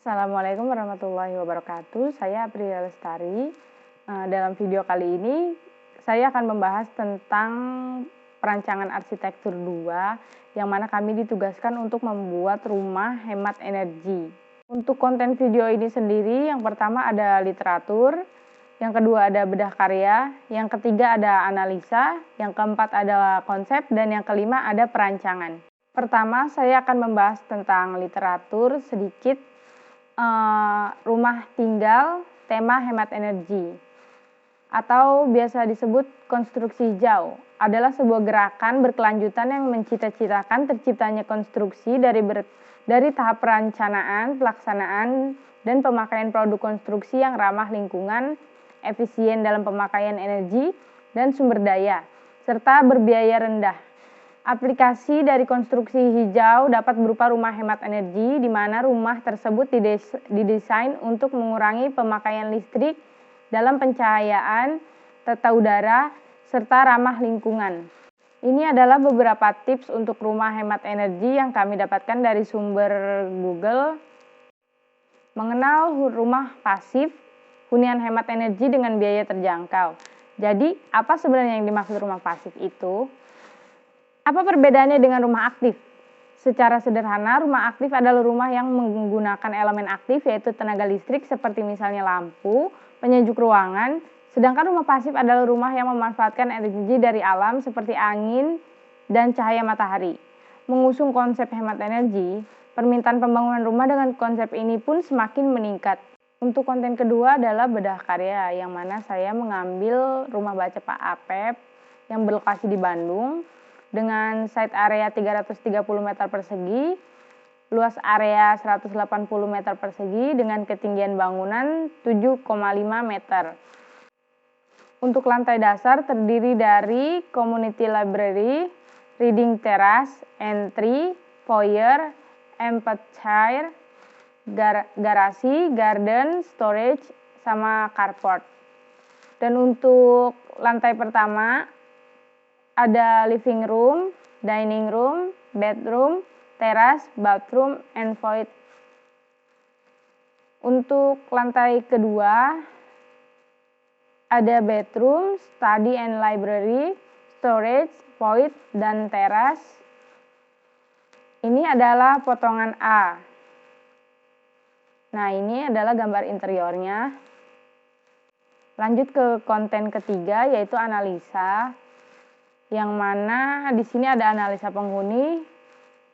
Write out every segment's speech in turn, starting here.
Assalamualaikum warahmatullahi wabarakatuh. Saya Aprilia Lestari. Dalam video kali ini saya akan membahas tentang perancangan arsitektur 2 yang mana kami ditugaskan untuk membuat rumah hemat energi. Untuk konten video ini sendiri, yang pertama ada literatur, yang kedua ada bedah karya, yang ketiga ada analisa, yang keempat ada konsep, dan yang kelima ada perancangan. Pertama, saya akan membahas tentang literatur sedikit. Rumah tinggal tema hemat energi atau biasa disebut konstruksi hijau adalah sebuah gerakan berkelanjutan yang mencita-citakan terciptanya konstruksi dari tahap perencanaan, pelaksanaan, dan pemakaian produk konstruksi yang ramah lingkungan, efisien dalam pemakaian energi dan sumber daya, serta berbiaya rendah. Aplikasi dari konstruksi hijau dapat berupa rumah hemat energi, di mana rumah tersebut didesain untuk mengurangi pemakaian listrik dalam pencahayaan, tata udara, serta ramah lingkungan. Ini adalah beberapa tips untuk rumah hemat energi yang kami dapatkan dari sumber Google. Mengenal rumah pasif, hunian hemat energi dengan biaya terjangkau. Jadi, apa sebenarnya yang dimaksud rumah pasif itu? Apa perbedaannya dengan rumah aktif? Secara sederhana, rumah aktif adalah rumah yang menggunakan elemen aktif yaitu tenaga listrik seperti misalnya lampu, penyejuk ruangan, sedangkan rumah pasif adalah rumah yang memanfaatkan energi dari alam seperti angin dan cahaya matahari. Mengusung konsep hemat energi, permintaan pembangunan rumah dengan konsep ini pun semakin meningkat. Untuk konten kedua adalah bedah karya, yang mana saya mengambil rumah baca Pak Apep yang berlokasi di Bandung, dengan site area 330 meter persegi, luas area 180 meter persegi dengan ketinggian bangunan 7,5 meter. Untuk lantai dasar terdiri dari community library, reading terrace, entry, foyer, amphitheater, garasi, garden, storage, sama carport. Dan untuk lantai pertama ada living room, dining room, bedroom, teras, bathroom, and void. Untuk lantai kedua ada bedroom, study and library, storage, void, dan teras. Ini adalah potongan A. Nah, ini adalah gambar interiornya. Lanjut ke konten ketiga, yaitu analisa. Yang mana di sini ada analisa penghuni.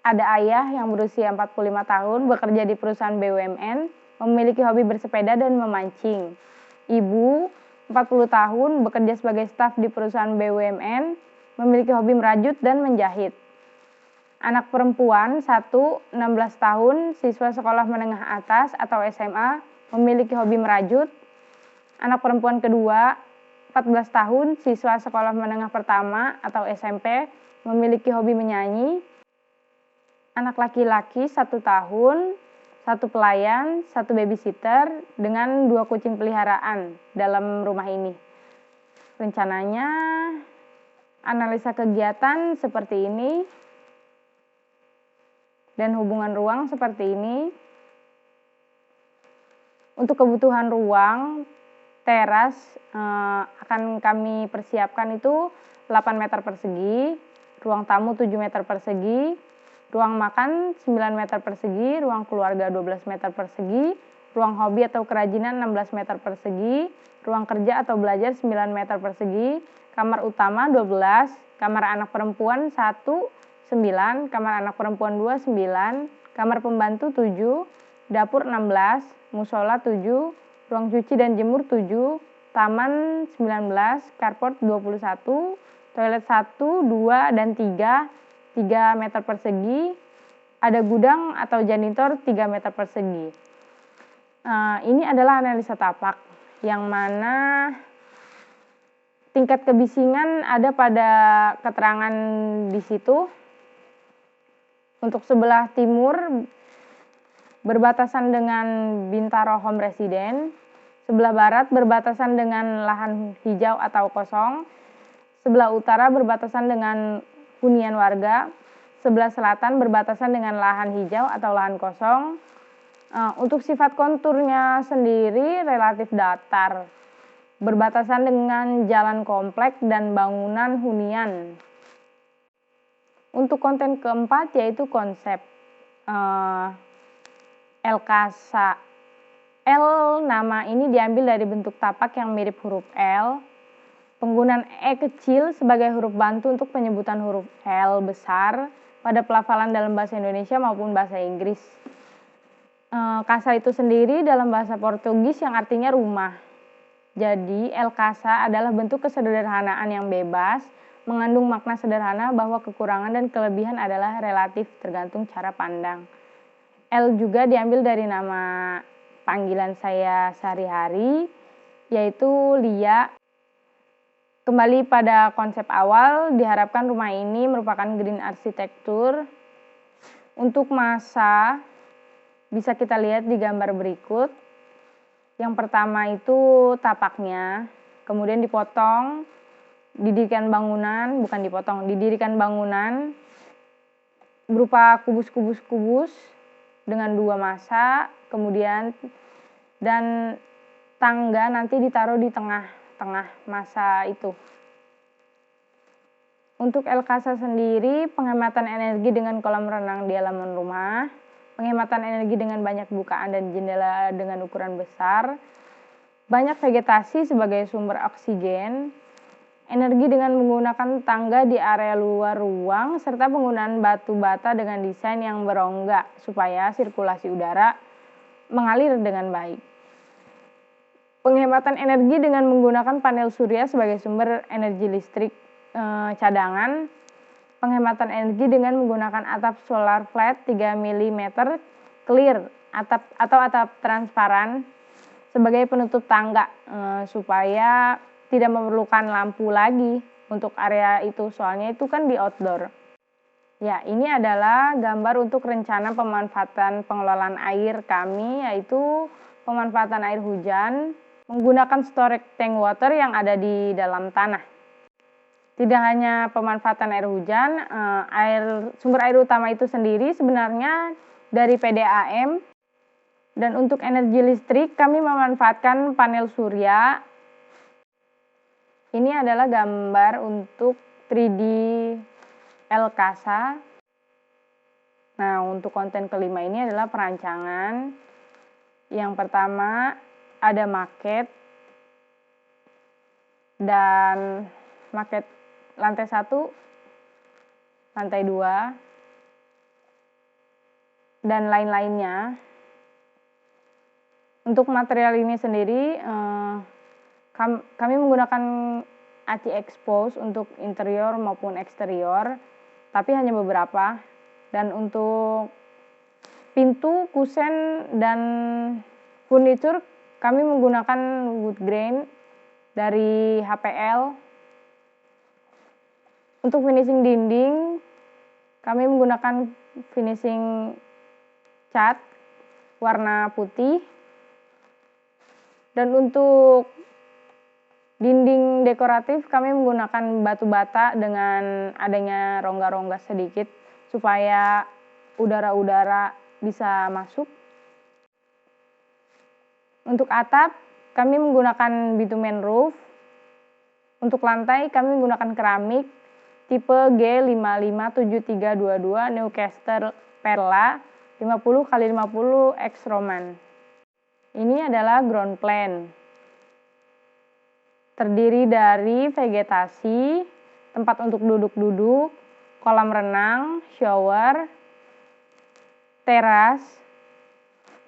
Ada ayah yang berusia 45 tahun, bekerja di perusahaan BUMN, memiliki hobi bersepeda dan memancing. Ibu, 40 tahun, bekerja sebagai staf di perusahaan BUMN, memiliki hobi merajut dan menjahit. Anak perempuan 1, 16 tahun, siswa sekolah menengah atas atau SMA, memiliki hobi merajut. Anak perempuan kedua, 14 tahun, siswa sekolah menengah pertama atau SMP, memiliki hobi menyanyi. Anak laki-laki 1 tahun, 1 pelayan, 1 babysitter, dengan 2 kucing peliharaan dalam rumah ini. Rencananya, analisa kegiatan seperti ini, dan hubungan ruang seperti ini. Untuk kebutuhan ruang, teras akan kami persiapkan itu 8 meter persegi, ruang tamu 7 meter persegi, ruang makan 9 meter persegi, ruang keluarga 12 meter persegi, ruang hobi atau kerajinan 16 meter persegi, ruang kerja atau belajar 9 meter persegi, kamar utama 12, kamar anak perempuan 1, 9, kamar anak perempuan 2, 9, kamar pembantu 7, dapur 16, musola 7, ruang cuci dan jemur 7, taman 19, carport 21, toilet 1, 2, dan 3 meter persegi, ada gudang atau janitor 3 meter persegi. Ini adalah analisa tapak, yang mana tingkat kebisingan ada pada keterangan di situ. Untuk sebelah timur berbatasan dengan Bintaro Home Residence, sebelah barat berbatasan dengan lahan hijau atau kosong, sebelah utara berbatasan dengan hunian warga, sebelah selatan berbatasan dengan lahan hijau atau lahan kosong, Untuk sifat konturnya sendiri relatif datar, berbatasan dengan jalan komplek dan bangunan hunian. Untuk konten keempat yaitu konsep El Casa. L nama ini diambil dari bentuk tapak yang mirip huruf L. Penggunaan E kecil sebagai huruf bantu untuk penyebutan huruf L besar pada pelafalan dalam bahasa Indonesia maupun bahasa Inggris. Casa itu sendiri dalam bahasa Portugis yang artinya rumah. Jadi, El Casa adalah bentuk kesederhanaan yang bebas, mengandung makna sederhana bahwa kekurangan dan kelebihan adalah relatif tergantung cara pandang. L juga diambil dari nama panggilan saya sehari-hari, yaitu Lia. Kembali pada konsep awal, diharapkan rumah ini merupakan green arsitektur. Untuk masa, bisa kita lihat di gambar berikut. Yang pertama itu tapaknya, kemudian dipotong, didirikan bangunan berupa kubus-kubus dengan 2 masa, kemudian dan tangga nanti ditaruh di tengah masa itu. Untuk El Casa sendiri, penghematan energi dengan kolam renang di halaman rumah, penghematan energi dengan banyak bukaan dan jendela dengan ukuran besar, banyak vegetasi sebagai sumber oksigen, energi dengan menggunakan tangga di area luar ruang, serta penggunaan batu bata dengan desain yang berongga supaya sirkulasi udara mengalir dengan baik. Penghematan energi dengan menggunakan panel surya sebagai sumber energi listrik cadangan, penghematan energi dengan menggunakan atap solar flat 3 mm clear atau atap transparan sebagai penutup tangga supaya tidak memerlukan lampu lagi untuk area itu, soalnya itu kan di outdoor. Ya, ini adalah gambar untuk rencana pemanfaatan pengelolaan air kami, yaitu pemanfaatan air hujan menggunakan storage tank water yang ada di dalam tanah. Tidak hanya pemanfaatan air hujan, sumber air utama itu sendiri sebenarnya dari PDAM. Dan untuk energi listrik kami memanfaatkan panel surya. Ini adalah gambar untuk 3D El Casa. Nah, untuk konten kelima ini adalah perancangan. Yang pertama ada maket dan maket lantai 1, lantai 2, dan lain-lainnya. Untuk material ini sendiri, kami menggunakan aci expose untuk interior maupun eksterior, tapi hanya beberapa. Dan untuk pintu, kusen, dan furniture, kami menggunakan wood grain dari HPL. Untuk finishing dinding, kami menggunakan finishing cat warna putih. Dan untuk dinding dekoratif, kami menggunakan batu bata dengan adanya rongga-rongga sedikit supaya udara-udara bisa masuk. Untuk atap, kami menggunakan bitumen roof. Untuk lantai, kami menggunakan keramik tipe G557322 Newcastle Perla 50x50 X Roman. Ini adalah ground plan. Terdiri dari vegetasi, tempat untuk duduk-duduk, kolam renang, shower, teras,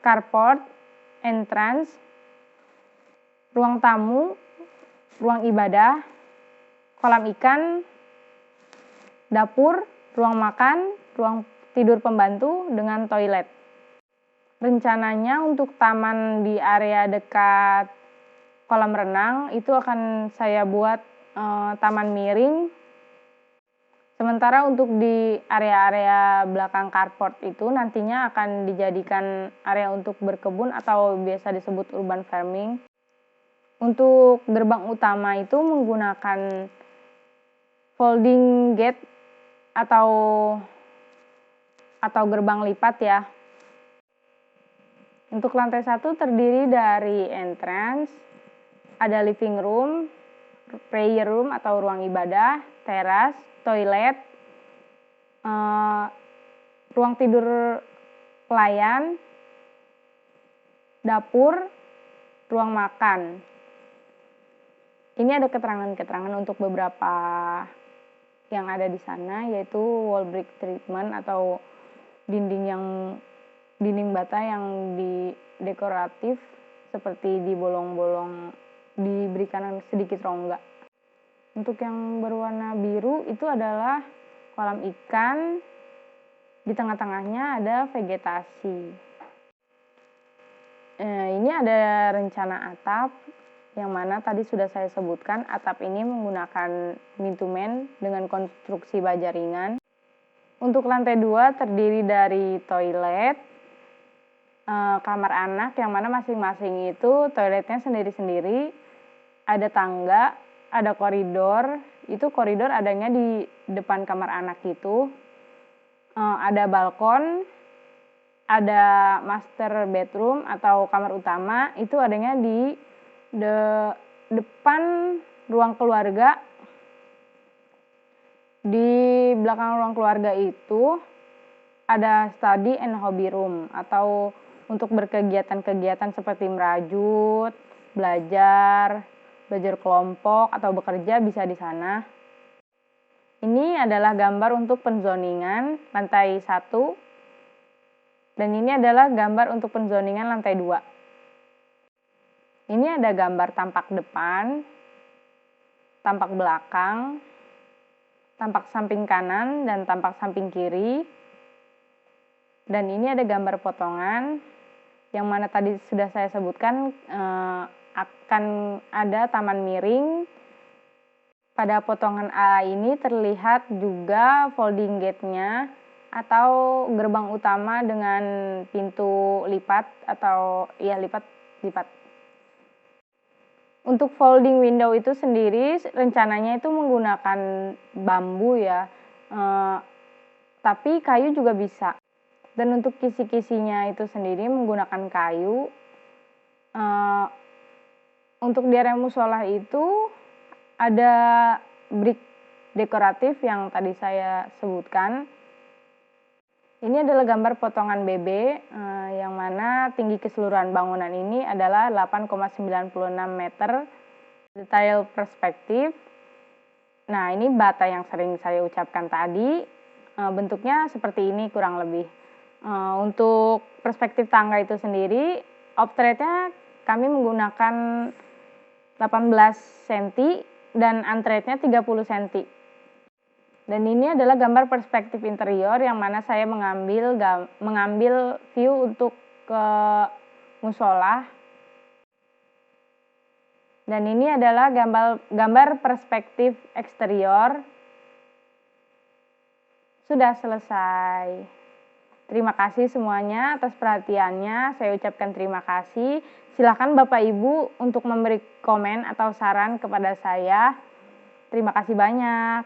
carport, entrance, ruang tamu, ruang ibadah, kolam ikan, dapur, ruang makan, ruang tidur pembantu dengan toilet. Rencananya untuk taman di area dekat kolam renang itu akan saya buat taman miring. Sementara untuk di area-area belakang carport itu nantinya akan dijadikan area untuk berkebun atau biasa disebut urban farming. Untuk gerbang utama itu menggunakan folding gate atau gerbang lipat ya. Untuk lantai 1 terdiri dari entrance, ada living room, prayer room atau ruang ibadah, teras, toilet, ruang tidur pelayan, dapur, ruang makan. Ini ada keterangan-keterangan untuk beberapa yang ada di sana, yaitu wall brick treatment atau dinding bata yang dekoratif seperti di bolong-bolong diberikan sedikit rongga. Untuk yang berwarna biru itu adalah kolam ikan, di tengah-tengahnya ada vegetasi. Ini ada rencana atap, yang mana tadi sudah saya sebutkan, atap ini menggunakan bitumen dengan konstruksi baja ringan. Untuk lantai 2 terdiri dari toilet, kamar anak, yang mana masing-masing itu toiletnya sendiri-sendiri, ada tangga, ada koridor, itu koridor adanya di depan kamar anak itu, ada balkon, ada master bedroom atau kamar utama, itu adanya di depan ruang keluarga. Di belakang ruang keluarga itu ada study and hobby room atau untuk berkegiatan-kegiatan seperti merajut, belajar kelompok atau bekerja bisa di sana. Ini adalah gambar untuk penzoningan lantai 1 dan ini adalah gambar untuk penzoningan lantai 2. Ini ada gambar tampak depan, tampak belakang, tampak samping kanan, dan tampak samping kiri. Dan ini ada gambar potongan, yang mana tadi sudah saya sebutkan akan ada taman miring. Pada potongan A ini terlihat juga folding gate-nya atau gerbang utama dengan pintu lipat atau lipat. Untuk folding window itu sendiri rencananya itu menggunakan bambu ya, tapi kayu juga bisa. Dan untuk kisi-kisinya itu sendiri menggunakan kayu. Untuk di area musola itu ada brick dekoratif yang tadi saya sebutkan. Ini adalah gambar potongan BB yang mana tinggi keseluruhan bangunan ini adalah 8,96 meter. Detail perspektif. Nah, ini bata yang sering saya ucapkan tadi. Bentuknya seperti ini kurang lebih. Untuk perspektif tangga itu sendiri, optretnya kami menggunakan 18 cm dan antretnya 30 cm. Dan ini adalah gambar perspektif interior yang mana saya mengambil view untuk ke musola. Dan ini adalah gambar perspektif eksterior. Sudah selesai. Terima kasih semuanya atas perhatiannya. Saya ucapkan terima kasih. Silakan Bapak Ibu untuk memberi komen atau saran kepada saya. Terima kasih banyak.